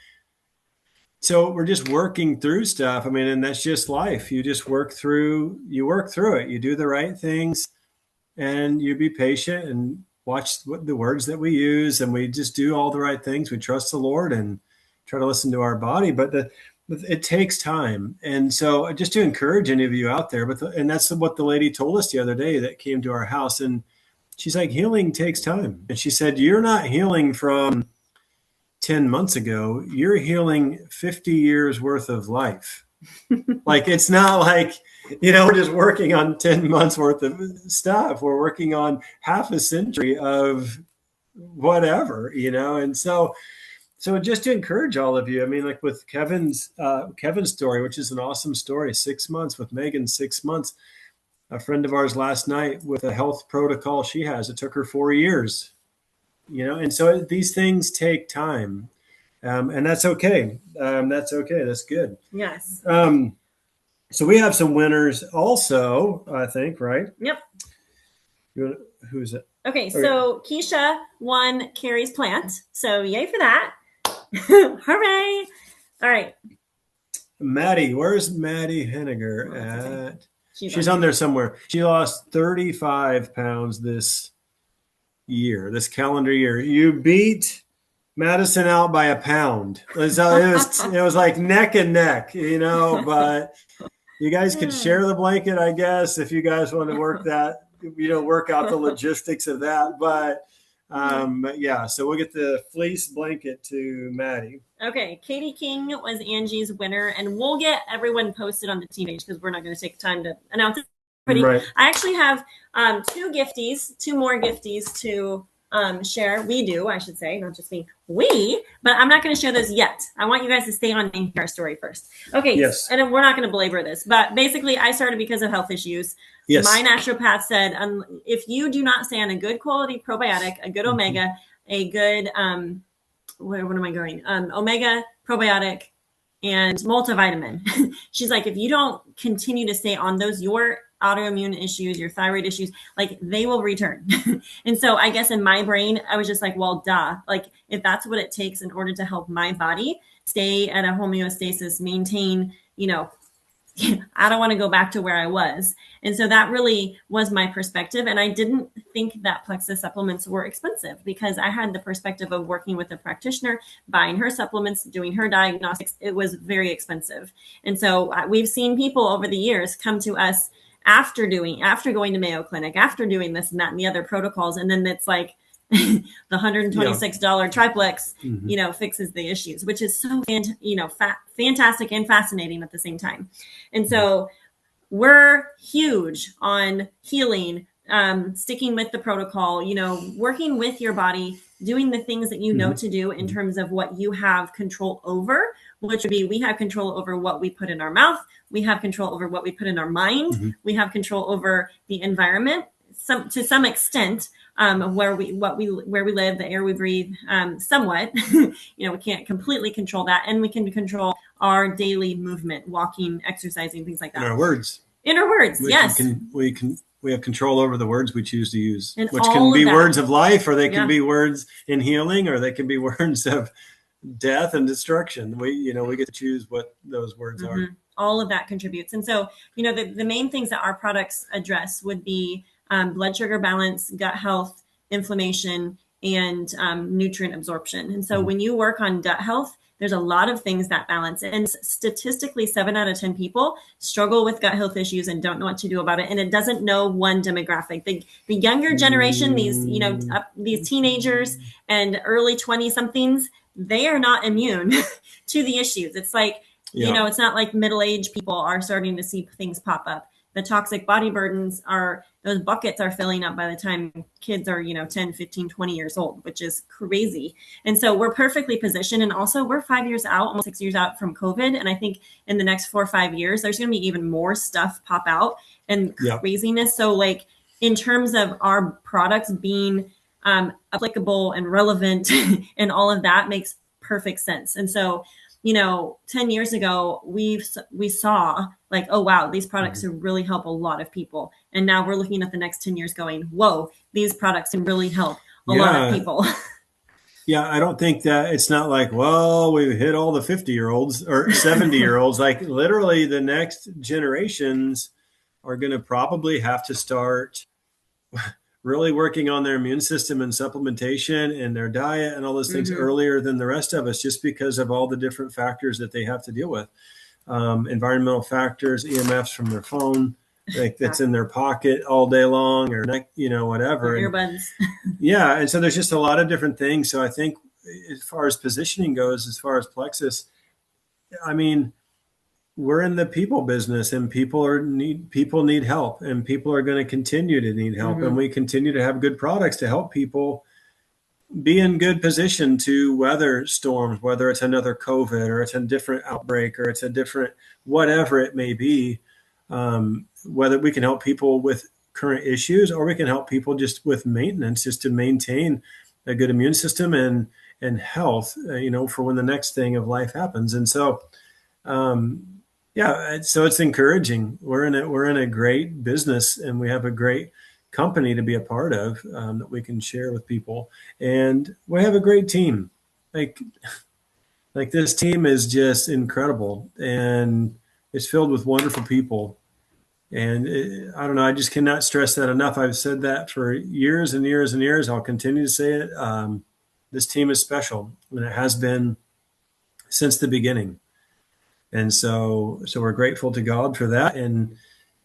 so we're just working through stuff. I mean, and that's just life. You just work through it. You do the right things and you be patient and watch the words that we use. And we just do all the right things. We trust the Lord and try to listen to our body, but it takes time. And so just to encourage any of you out there, and that's what the lady told us the other day that came to our house. And she's like, healing takes time. And she said, you're not healing from 10 months ago, you're healing 50 years worth of life. Like, it's not like, we're just working on 10 months worth of stuff. We're working on half a century of whatever, and so just to encourage all of you, I mean, like with Kevin's story, which is an awesome story, 6 months with Megan, 6 months, a friend of ours last night with a health protocol she has, it took her 4 years, and so these things take time. And that's okay. That's okay. That's good. Yes. So we have some winners also, I think, right? Yep. Who's it? Okay, so Keisha won Carrie's plant. So yay for that. Hooray. All right. Maddie, where's Maddie Henniger at? She's on there somewhere. She lost 35 pounds this calendar year. You beat Madison out by a pound. So it was like neck and neck, but you guys could share the blanket, I guess, if you guys want to work that, work out the logistics of that. But yeah, so we'll get the fleece blanket to Maddie. Okay, Katie King was Angie's winner, and we'll get everyone posted on the team page because we're not going to take time to announce it. Right. I actually have two more gifties to share. We do, I should say, not just me. But I'm not going to share those yet. I want you guys to stay on and hear our story first. Okay. Yes. And we're not going to belabor this, but basically I started because of health issues. Yes. My naturopath said, if you do not stay on a good quality probiotic, a good omega, a good, where am I going? Omega, probiotic, and multivitamin. She's like, if you don't continue to stay on those, your autoimmune issues, your thyroid issues, like they will return. And so I guess in my brain, I was just like, well, duh. Like if that's what it takes in order to help my body stay at a homeostasis, maintain, I don't want to go back to where I was. And so that really was my perspective. And I didn't think that Plexus supplements were expensive because I had the perspective of working with a practitioner, buying her supplements, doing her diagnostics. It was very expensive. And so we've seen people over the years come to us after going to Mayo Clinic, after doing this and that and the other protocols. And then it's like the $126 triplex, fixes the issues, which is so, fantastic and fascinating at the same time. And so we're huge on healing, sticking with the protocol, working with your body, doing the things that you know to do in terms of what you have control over, which would be, we have control over what we put in our mouth. We have control over what we put in our mind. We have control over the environment, to some extent, where we live, the air we breathe, somewhat. We can't completely control that, and we can control our daily movement, walking, exercising, things like that. In our words, yes. We have control over the words we choose to use, and which can be that. Words of life, or they can be words in healing, or they can be words of death and destruction. We get to choose what those words are. All of that contributes. And so, the main things that our products address would be blood sugar balance, gut health, inflammation, and nutrient absorption. And so when you work on gut health, there's a lot of things that balance. And statistically, 7 out of 10 people struggle with gut health issues and don't know what to do about it. And it doesn't know one demographic. The younger generation, these teenagers and early 20-somethings, they are not immune to the issues. It's like, it's not like middle-aged people are starting to see things pop up. The toxic body burdens those buckets are filling up by the time kids are, 10, 15, 20 years old, which is crazy. And so we're perfectly positioned. And also we're 5 years out, almost 6 years out from COVID. And I think in the next 4 or 5 years, there's going to be even more stuff pop out and craziness. So like in terms of our products being applicable and relevant and all of that makes perfect sense. And so 10 years ago, we saw like, oh, wow, these products can really help a lot of people. And now we're looking at the next 10 years going, whoa, these products can really help a lot of people. I don't think that it's not like, well, we hit all the 50-year-olds or 70-year-olds. Like literally the next generations are going to probably have to start really working on their immune system and supplementation and their diet and all those things earlier than the rest of us, just because of all the different factors that they have to deal with. Environmental factors, EMFs from their phone, that's in their pocket all day long, or whatever. Or earbuds. And so there's just a lot of different things. So I think as far as positioning goes, as far as Plexus, I mean, we're in the people business, and people need help, and people are going to continue to need help. And we continue to have good products to help people be in good position to weather storms, whether it's another COVID or it's a different outbreak or it's a different, whatever it may be, whether we can help people with current issues, or we can help people just with maintenance, just to maintain a good immune system and health, for when the next thing of life happens. And so, so it's encouraging. We're in a great business, and we have a great company to be a part of, that we can share with people. And we have a great team. Like this team is just incredible, and it's filled with wonderful people. And I don't know, I just cannot stress that enough. I've said that for years and years and years. I'll continue to say it. This team is special, and it has been since the beginning. And so we're grateful to God for that. And,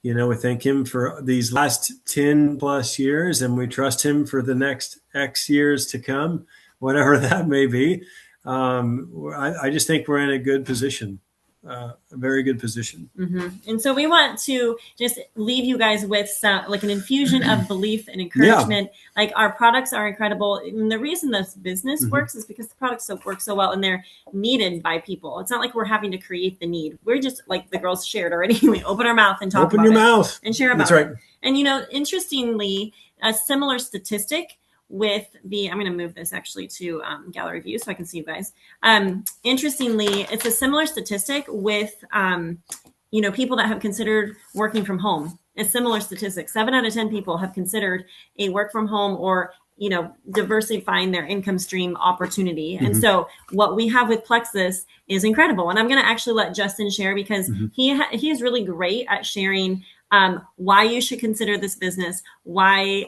we thank him for these last 10 plus years, and we trust him for the next X years to come, whatever that may be. I just think we're in a good position. A very good position. And so we want to just leave you guys with like an infusion of belief and encouragement. Like our products are incredible. And the reason this business works is because the products work so well, and they're needed by people. It's not like we're having to create the need. We're just, like the girls shared already, we open our mouth and talk about it and share about it. And, interestingly, a similar statistic with I'm going to move this actually to gallery view so I can see you guys. Interestingly, it's a similar statistic with, people that have considered working from home. A similar statistic. 7 out of 10 people have considered a work from home or, diversifying their income stream opportunity. And so what we have with Plexus is incredible. And I'm going to actually let Justin share, because he is really great at sharing why you should consider this business, why,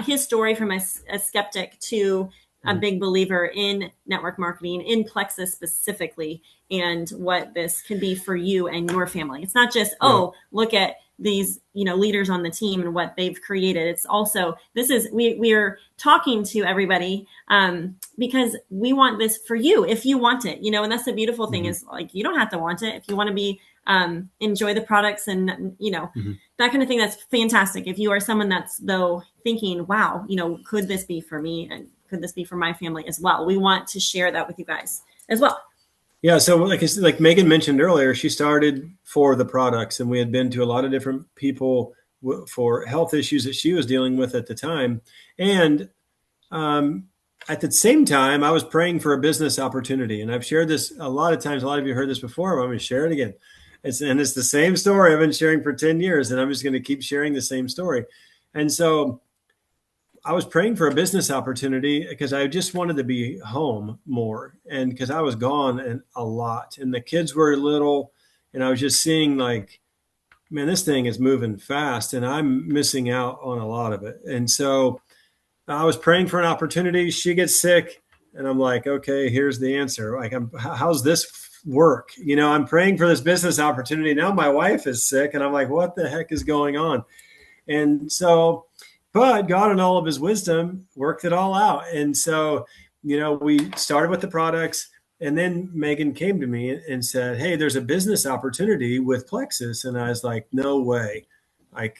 his story from a skeptic to a big believer in network marketing, in Plexus specifically, and what this can be for you and your family. It's not just, look at these, leaders on the team and what they've created. It's also, we are talking to everybody because we want this for you if you want it, and that's the beautiful thing is like, you don't have to want it. If you want to be, enjoy the products and, that kind of thing, that's fantastic. If you are someone that's though thinking, wow, could this be for me? And could this be for my family as well? We want to share that with you guys as well. Yeah. So like Megan mentioned earlier, she started for the products, and we had been to a lot of different people for health issues that she was dealing with at the time. And at the same time, I was praying for a business opportunity. And I've shared this a lot of times. A lot of you heard this before, but I'm going to share it again. It's the same story I've been sharing for 10 years, and I'm just going to keep sharing the same story. And so I was praying for a business opportunity because I just wanted to be home more, and because I was gone a lot, and the kids were little, and I was just seeing like, man, this thing is moving fast, and I'm missing out on a lot of it. And so I was praying for an opportunity. She gets sick, and I'm like, okay, here's the answer. Like, how's this work? I'm praying for this business opportunity. Now my wife is sick, and I'm like, what the heck is going on? And so, but God in all of his wisdom worked it all out. And so, we started with the products, and then Megan came to me and said, hey, there's a business opportunity with Plexus. And I was like, no way. Like,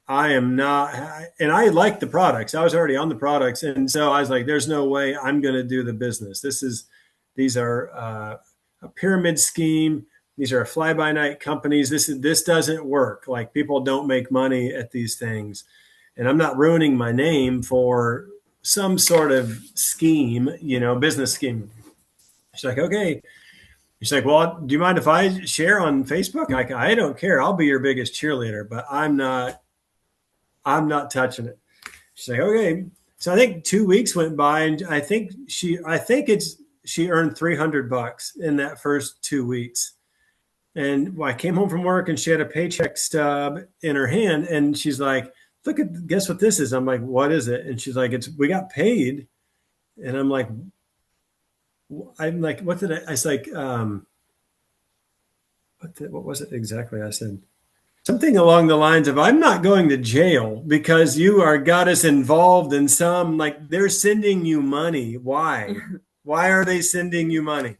I am not, and I like the products. I was already on the products. And so I was like, there's no way I'm going to do the business. These are a pyramid scheme. These are fly-by-night companies. This doesn't work. Like, people don't make money at these things. And I'm not ruining my name for some sort of scheme, business scheme. She's like, okay. She's like, well, do you mind if I share on Facebook? I don't care. I'll be your biggest cheerleader, but I'm not touching it. She's like, okay. So I think 2 weeks went by, and I think she earned $300 in that first 2 weeks. And I came home from work, and she had a paycheck stub in her hand, and she's like, guess what this is? I'm like, what is it? And she's like, we got paid. And I'm like, what did I was like, what was it exactly? I said something along the lines of, I'm not going to jail because you got us involved in some, like, they're sending you money. Why? Why are they sending you money?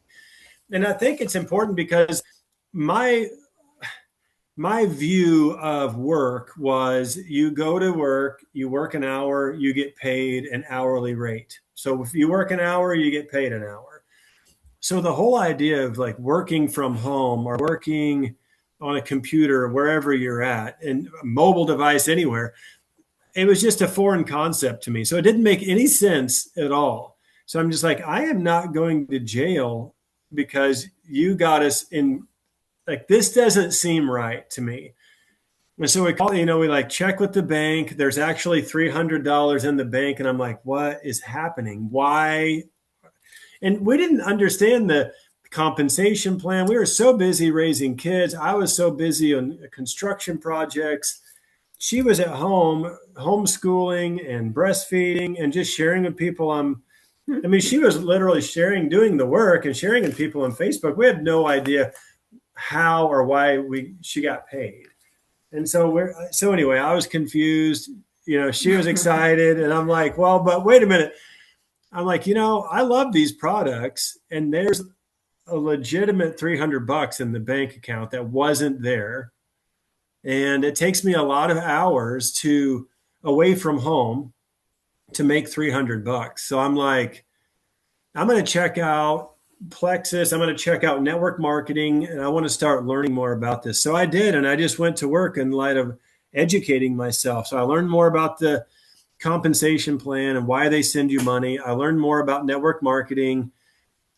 And I think it's important because my view of work was, you go to work, you work an hour, you get paid an hourly rate. So if you work an hour, you get paid an hour. So the whole idea of like working from home or working on a computer, wherever you're at, and a mobile device anywhere, it was just a foreign concept to me. So it didn't make any sense at all. So I'm just like, I am not going to jail because you got us in. Like, this doesn't seem right to me. And so we like check with the bank. There's actually $300 in the bank. And I'm like, what is happening? Why? And we didn't understand the compensation plan. We were so busy raising kids. I was so busy on construction projects. She was at home, homeschooling and breastfeeding and just sharing with people. She was literally doing the work and sharing with people on Facebook. We had no idea how or why she got paid. And so anyway, I was confused, she was excited, and I'm like, well, but wait a minute. I'm like, I love these products, and there's a legitimate $300 in the bank account that wasn't there. And it takes me a lot of hours away from home to make $300. So I'm like, I'm going to check out Plexus. I'm going to check out network marketing, and I want to start learning more about this. So I did, and I just went to work in light of educating myself. So I learned more about the compensation plan and why they send you money. I learned more about network marketing.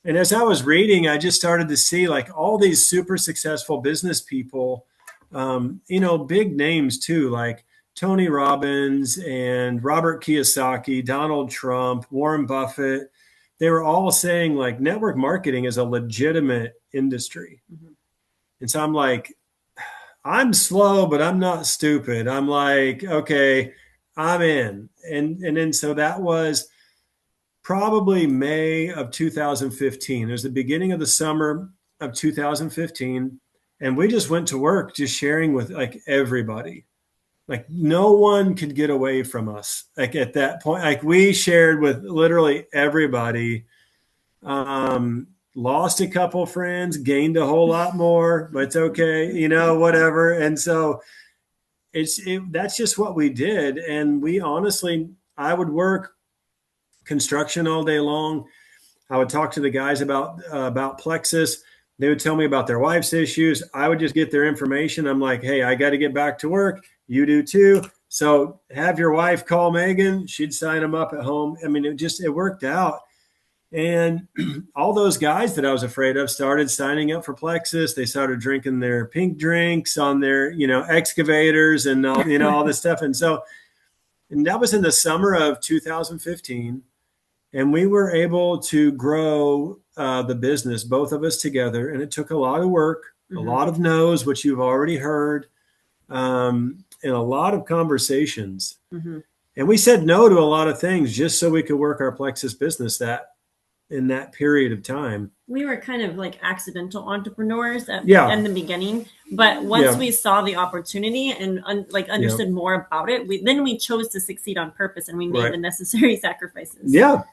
And as I was reading, I just started to see like all these super successful business people, big names too, like Tony Robbins and Robert Kiyosaki, Donald Trump, Warren Buffett. They were all saying like network marketing is a legitimate industry. Mm-hmm. And so I'm like, I'm slow, but I'm not stupid. I'm like, okay, I'm in. And then so that was probably May of 2015. It was the beginning of the summer of 2015. And we just went to work, just sharing with like everybody. Like no one could get away from us. Like at that point, like we shared with literally everybody. Lost a couple friends, gained a whole lot more, but it's okay, whatever. And so that's just what we did. And we honestly, I would work construction all day long. I would talk to the guys about Plexus. They would tell me about their wife's issues. I would just get their information. I'm like, hey, I got to get back to work. You do too. So have your wife call Megan. She'd sign them up at home. I mean, it worked out. And all those guys that I was afraid of started signing up for Plexus. They started drinking their pink drinks on their, excavators and all this stuff. And that was in the summer of 2015. And we were able to grow the business, both of us together. And it took a lot of work, a lot of no's, which you've already heard, and a lot of conversations. And we said no to a lot of things just so we could work our Plexus business in that period of time. We were kind of like accidental entrepreneurs in the beginning, but once we saw the opportunity and understood more about it, we chose to succeed on purpose, and we made the necessary sacrifices. Yeah.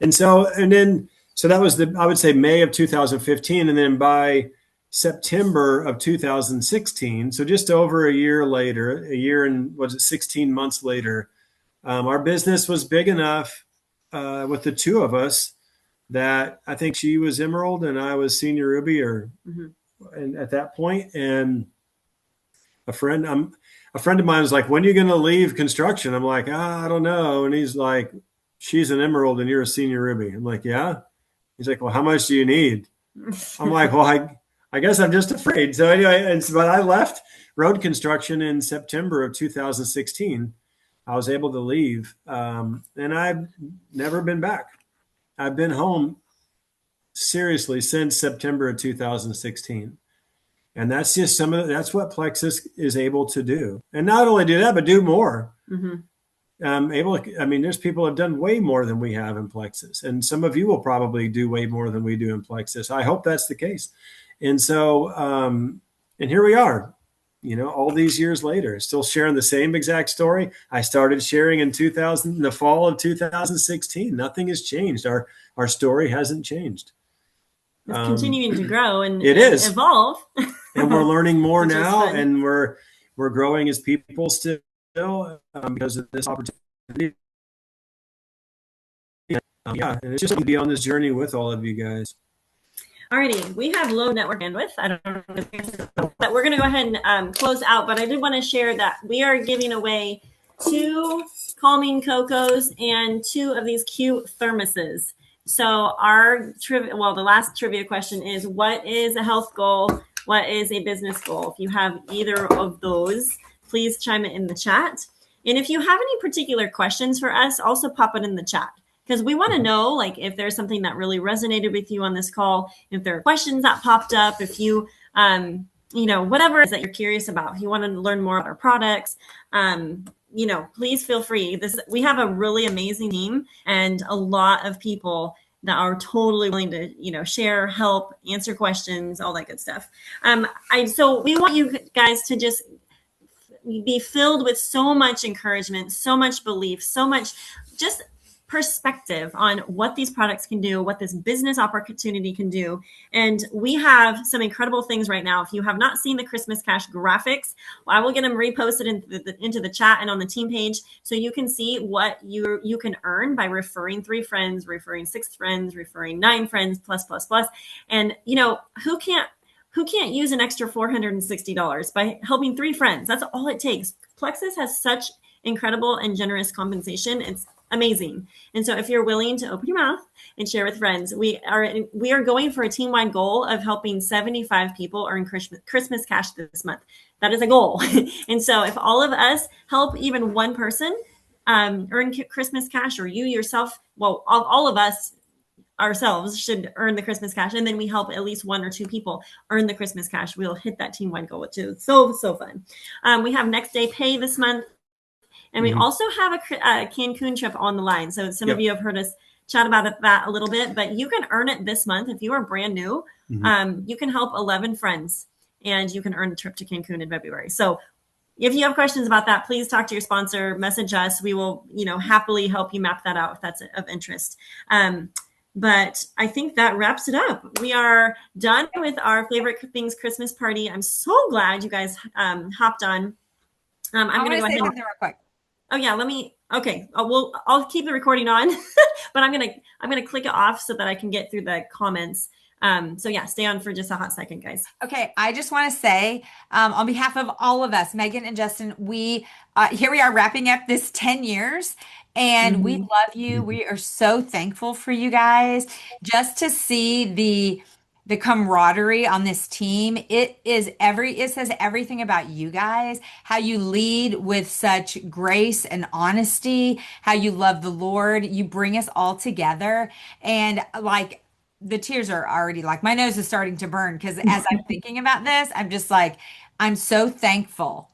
And so that was I would say May of 2015. And then by September of 2016, so just over a year later, 16 months later, our business was big enough with the two of us that I think she was Emerald and I was Senior Ruby, and at that point, and a friend of mine was like, when are you going to leave construction? I'm like, I don't know. And he's like, she's an Emerald and you're a Senior Ruby. I'm like, yeah. He's like, well, how much do you need? I'm like, well, I guess I'm just afraid. So anyway, but I left road construction in September of 2016. I was able to leave, and I've never been back. I've been home seriously since September of 2016. And that's just that's what Plexus is able to do. And not only do that, but do more. There's people who have done way more than we have in Plexus. And some of you will probably do way more than we do in Plexus. I hope that's the case. And so, and here we are, all these years later, still sharing the same exact story. I started sharing in the fall of 2016. Nothing has changed. Our story hasn't changed. It's continuing to grow and evolve. And we're learning more now, and we're growing as people still because of this opportunity. And it's just to be on this journey with all of you guys. Alrighty, we have low network bandwidth. I don't know, but we're going to go ahead and close out. But I did want to share that we are giving away 2 calming cocos and 2 of these cute thermoses. So the last trivia question is, what is a health goal? What is a business goal? If you have either of those, please chime it in the chat. And if you have any particular questions for us, also pop it in the chat, because we want to know, if there's something that really resonated with you on this call, if there are questions that popped up, if you, whatever it is that you're curious about, if you want to learn more about our products, please feel free. We have a really amazing team and a lot of people that are totally willing to, share, help, answer questions, all that good stuff. So we want you guys to just be filled with so much encouragement, so much belief, so much just perspective on what these products can do, what this business opportunity can do. And we have some incredible things right now. If you have not seen the Christmas Cash graphics, I will get them reposted into the chat and on the team page, so you can see what you can earn by referring 3 friends, referring 6 friends, referring 9 friends, plus. And who can't use an extra $460 by helping 3 friends? That's all it takes. Plexus has such incredible and generous compensation. It's amazing. And so if you're willing to open your mouth and share with friends, we are going for a team-wide goal of helping 75 people earn Christmas cash this month. That is a goal. And so if all of us help even one person earn Christmas cash, or you yourself, well, all of us ourselves should earn the Christmas cash, and then we help at least 1 or 2 people earn the Christmas cash, we'll hit that team-wide goal, which is so fun. We have next day pay this month. And we also have a Cancun trip on the line. So some of you have heard us chat about that a little bit, but you can earn it this month. If you are brand new, you can help 11 friends and you can earn a trip to Cancun in February. So if you have questions about that, please talk to your sponsor, message us. We will, happily help you map that out if that's of interest. But I think that wraps it up. We are done with our favorite things Christmas party. I'm so glad you guys hopped on. I'm going to go ahead. Something real quick. Oh yeah, okay. I'll keep the recording on, but I'm gonna click it off so that I can get through the comments. So yeah, stay on for just a hot second, guys. Okay, I just want to say, on behalf of all of us, Megan and Justin, here we are wrapping up this 10 years, and we love you. We are so thankful for you guys. Just to see the camaraderie on this team, it says everything about you guys, how you lead with such grace and honesty, how you love the Lord. You bring us all together, and like, the tears are already, like, my nose is starting to burn because as I'm thinking about this, I'm just like, I'm so thankful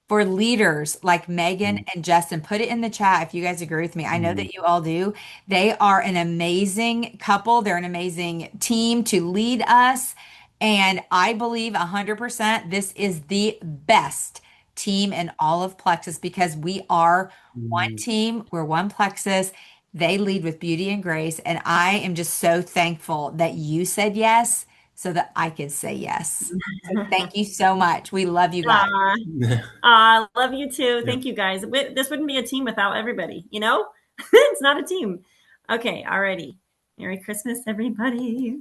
for leaders like Megan and Justin. Put it in the chat if you guys agree with me. I know that you all do. They are an amazing couple. They're an amazing team to lead us. And I believe 100% this is the best team in all of Plexus because we are one team. We're one Plexus. They lead with beauty and grace. And I am just so thankful that you said yes so that I could say yes. So thank you so much. We love you guys. Love you too. Thank you, guys. This wouldn't be a team without everybody, It's not a team. Okay, alrighty. Merry Christmas, everybody.